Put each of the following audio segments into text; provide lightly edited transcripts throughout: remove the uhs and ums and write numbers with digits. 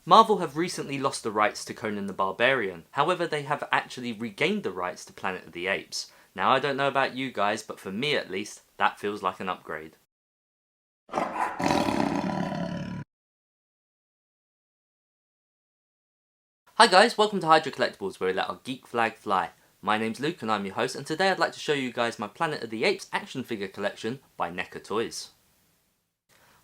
Marvel have recently lost the rights to Conan the Barbarian, however they have actually regained the rights to Planet of the Apes. Now I don't know about you guys, but for me at least, that feels like an upgrade. Hi guys, welcome to Hydra Collectables, where we let our geek flag fly. My name's Luke and I'm your host, and today I'd like to show you guys my Planet of the Apes action figure collection by Neca Toys.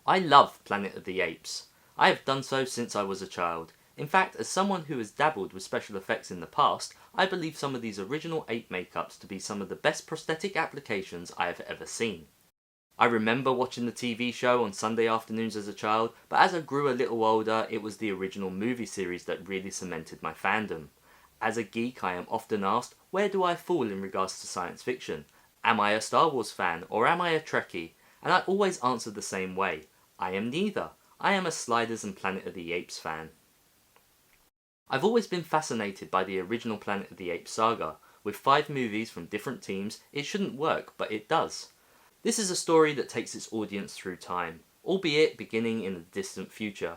I love Planet of the Apes. I have done so since I was a child. In fact, as someone who has dabbled with special effects in the past, I believe some of these original ape makeups to be some of the best prosthetic applications I have ever seen. I remember watching the TV show on Sunday afternoons as a child, but as I grew a little older, it was the original movie series that really cemented my fandom. As a geek, I am often asked, where do I fall in regards to science fiction? Am I a Star Wars fan, or am I a Trekkie? And I always answer the same way. I am neither. I am a Sliders and Planet of the Apes fan. I've always been fascinated by the original Planet of the Apes saga. With 5 movies from different teams, it shouldn't work, but it does. This is a story that takes its audience through time, albeit beginning in the distant future.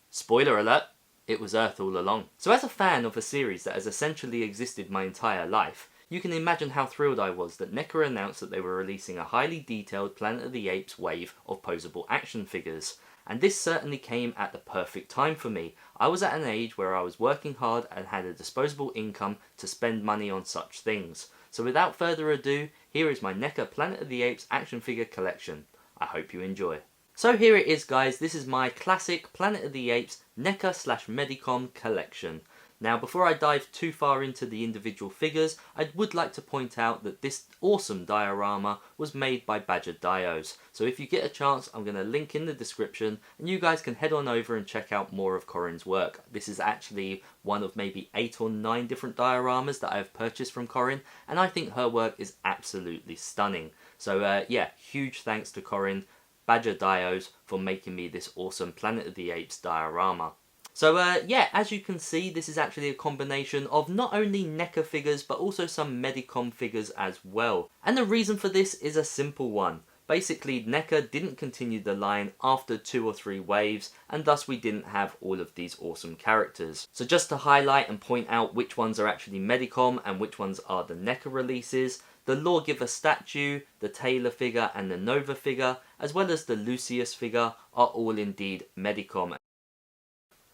Spoiler alert, it was Earth all along. So as a fan of a series that has essentially existed my entire life, you can imagine how thrilled I was that Neca announced that they were releasing a highly detailed Planet of the Apes wave of posable action figures. And this certainly came at the perfect time for me. I was at an age where I was working hard and had a disposable income to spend money on such things. So without further ado, here is my Neca Planet of the Apes action figure collection. I hope you enjoy. So here it is guys, this is my classic Planet of the Apes Neca/Medicom collection. Now before I dive too far into the individual figures, I would like to point out that this awesome diorama was made by Badger Dios. So if you get a chance, I'm going to link in the description and you guys can head on over and check out more of Corin's work. This is actually one of maybe 8 or 9 different dioramas that I have purchased from Corin, and I think her work is absolutely stunning. So yeah, huge thanks to Corin, Badger Dios, for making me this awesome Planet of the Apes diorama. So yeah, as you can see, this is actually a combination of not only Neca figures, but also some Medicom figures as well. And the reason for this is a simple one. Basically, Neca didn't continue the line after 2 or 3 waves, and thus we didn't have all of these awesome characters. So just to highlight and point out which ones are actually Medicom and which ones are the Neca releases, the Lawgiver statue, the Taylor figure and the Nova figure, as well as the Lucius figure, are all indeed Medicom.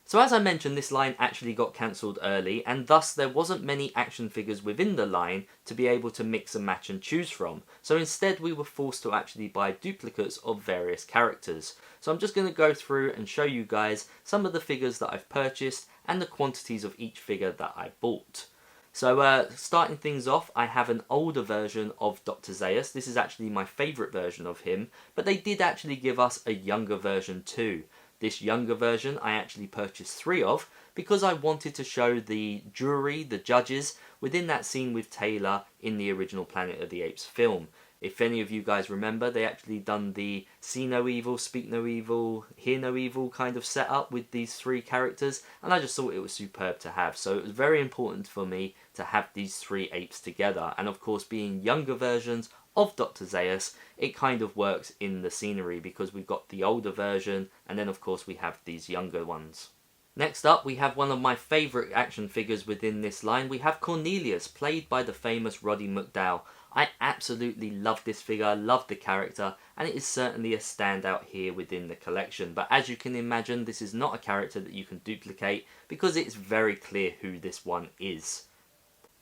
So as I mentioned, this line actually got cancelled early, and thus there wasn't many action figures within the line to be able to mix and match and choose from. So instead we were forced to actually buy duplicates of various characters. So I'm just going to go through and show you guys some of the figures that I've purchased and the quantities of each figure that I bought. So starting things off, I have an older version of Dr. Zaius. This is actually my favourite version of him, but they did actually give us a younger version too. This younger version I actually purchased 3 of because I wanted to show the jury, the judges, within that scene with Taylor in the original Planet of the Apes film. If any of you guys remember, they actually done the see no evil, speak no evil, hear no evil kind of setup with these 3 characters, and I just thought it was superb to have. So it was very important for me to have these 3 apes together, and of course being younger versions of Dr. Zaius, it kind of works in the scenery because we've got the older version and then of course we have these younger ones. Next up we have one of my favourite action figures within this line. We have Cornelius, played by the famous Roddy McDowall. I absolutely love this figure, love the character, and it is certainly a standout here within the collection. But as you can imagine, this is not a character that you can duplicate because it's very clear who this one is.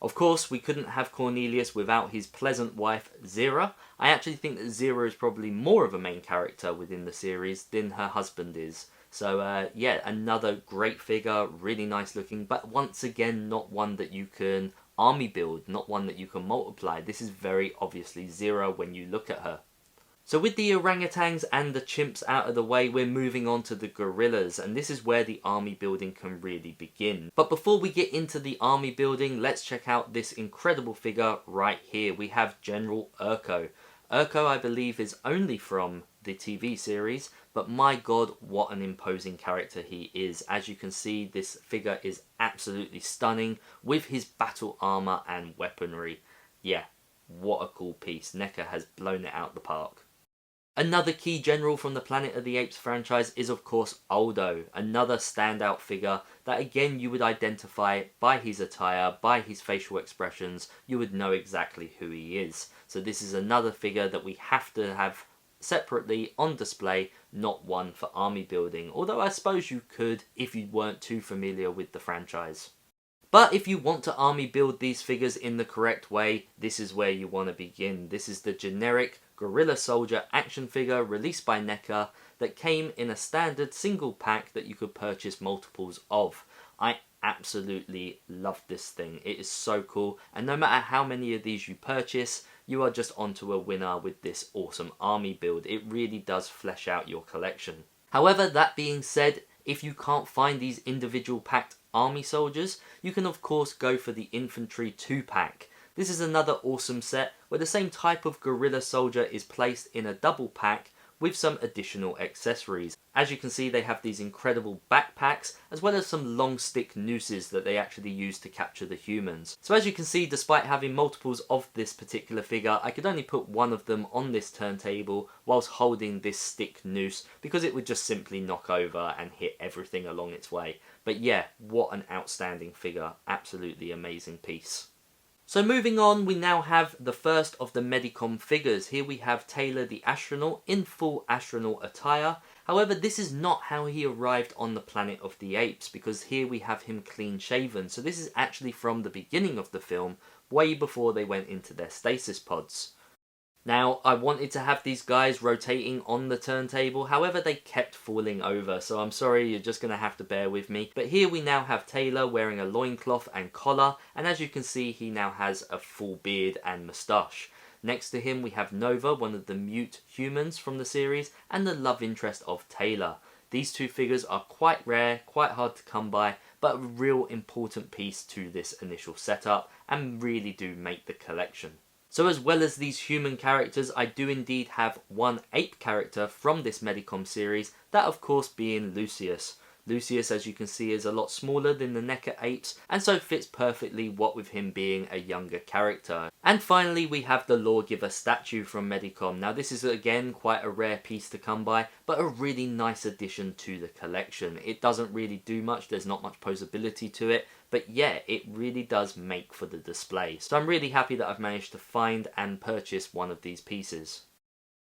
Of course, we couldn't have Cornelius without his pleasant wife, Zira. I actually think that Zira is probably more of a main character within the series than her husband is. So yeah, another great figure, really nice looking, but once again, not one that you can army build, not one that you can multiply. This is very obviously Zira when you look at her. So with the orangutans and the chimps out of the way, we're moving on to the gorillas, and this is where the army building can really begin. But before we get into the army building, let's check out this incredible figure right here. We have General Urko. Urko, I believe, is only from the TV series, but my god, what an imposing character he is. As you can see, this figure is absolutely stunning with his battle armor and weaponry. Yeah, what a cool piece. Neca has blown it out the park. Another key general from the Planet of the Apes franchise is of course Aldo, another standout figure that again you would identify by his attire, by his facial expressions, you would know exactly who he is. So this is another figure that we have to have separately on display, not one for army building, although I suppose you could if you weren't too familiar with the franchise. But if you want to army build these figures in the correct way, this is where you want to begin. This is the generic Gorilla Soldier action figure released by Neca that came in a standard single pack that you could purchase multiples of. I absolutely love this thing. It is so cool, and no matter how many of these you purchase, you are just onto a winner with this awesome army build. It really does flesh out your collection. However, that being said, if you can't find these individual packed army soldiers, you can of course go for the infantry 2-pack. This is another awesome set where the same type of gorilla soldier is placed in a double pack with some additional accessories. As you can see, they have these incredible backpacks as well as some long stick nooses that they actually use to capture the humans. So as you can see, despite having multiples of this particular figure, I could only put one of them on this turntable whilst holding this stick noose because it would just simply knock over and hit everything along its way. But yeah, what an outstanding figure, absolutely amazing piece. So moving on, we now have the first of the Medicom figures. Here we have Taylor the astronaut in full astronaut attire. However, this is not how he arrived on the Planet of the Apes, because here we have him clean shaven. So this is actually from the beginning of the film, way before they went into their stasis pods. Now, I wanted to have these guys rotating on the turntable, however they kept falling over, so I'm sorry, you're just going to have to bear with me. But here we now have Taylor wearing a loincloth and collar, and as you can see, he now has a full beard and moustache. Next to him we have Nova, one of the mute humans from the series, and the love interest of Taylor. These two figures are quite rare, quite hard to come by, but a real important piece to this initial setup, and really do make the collection. So as well as these human characters, I do indeed have one ape character from this Medicom series, that of course being Lucius. Lucius, as you can see, is a lot smaller than the Neca apes, and so fits perfectly what with him being a younger character. And finally we have the Lawgiver statue from Medicom. Now this is again quite a rare piece to come by, but a really nice addition to the collection. It doesn't really do much, there's not much posability to it, but yeah, it really does make for the display. So I'm really happy that I've managed to find and purchase one of these pieces.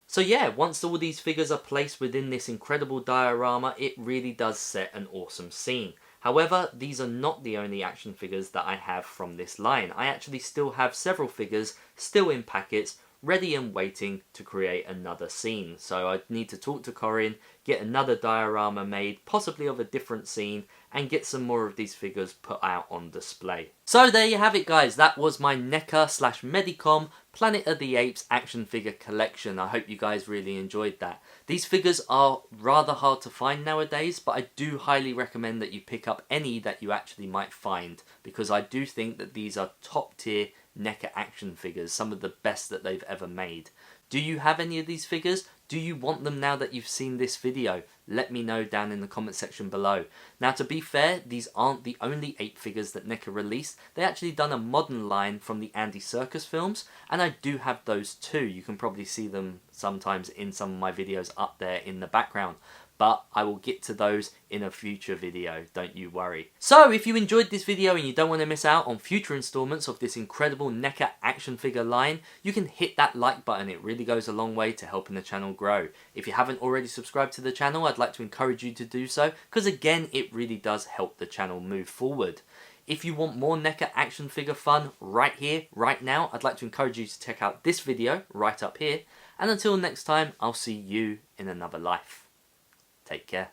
So yeah, once all these figures are placed within this incredible diorama, it really does set an awesome scene. However, these are not the only action figures that I have from this line. I actually still have several figures still in packets, ready and waiting to create another scene. So I need to talk to Corinne, get another diorama made, possibly of a different scene, and get some more of these figures put out on display. So there you have it guys, that was my Neca/Medicom Planet of the Apes action figure collection. I hope you guys really enjoyed that. These figures are rather hard to find nowadays, but I do highly recommend that you pick up any that you actually might find, because I do think that these are top tier Neca action figures, some of the best that they've ever made. Do you have any of these figures? Do you want them now that you've seen this video? Let me know down in the comment section below. Now to be fair, these aren't the only ape figures that Neca released. They actually done a modern line from the Andy Serkis films, and I do have those too. You can probably see them sometimes in some of my videos up there in the background. But I will get to those in a future video, don't you worry. So if you enjoyed this video and you don't want to miss out on future installments of this incredible Neca action figure line, you can hit that like button. It really goes a long way to helping the channel grow. If you haven't already subscribed to the channel, I'd like to encourage you to do so, because again, it really does help the channel move forward. If you want more Neca action figure fun right here, right now, I'd like to encourage you to check out this video right up here. And until next time, I'll see you in another life. Take care.